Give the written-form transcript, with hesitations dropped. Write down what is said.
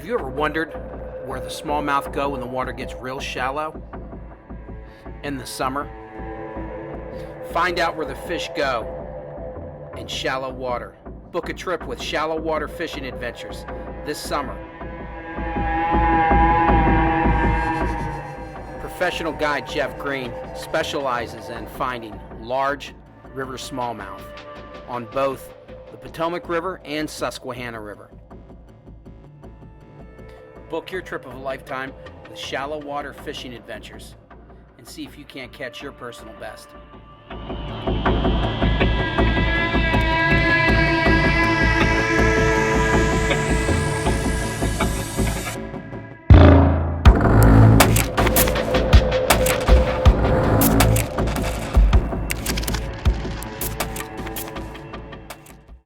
Have you ever wondered where the smallmouth go when the water gets real shallow? In the summer? Find out where the fish go in shallow water. Book a trip with Shallow Water Fishing Adventures this summer. Professional guide Jeff Green specializes in finding large river smallmouth on both the Potomac River and Susquehanna River. Book your trip of a lifetime with Shallow Water Fishing Adventures and see if you can't catch your personal best.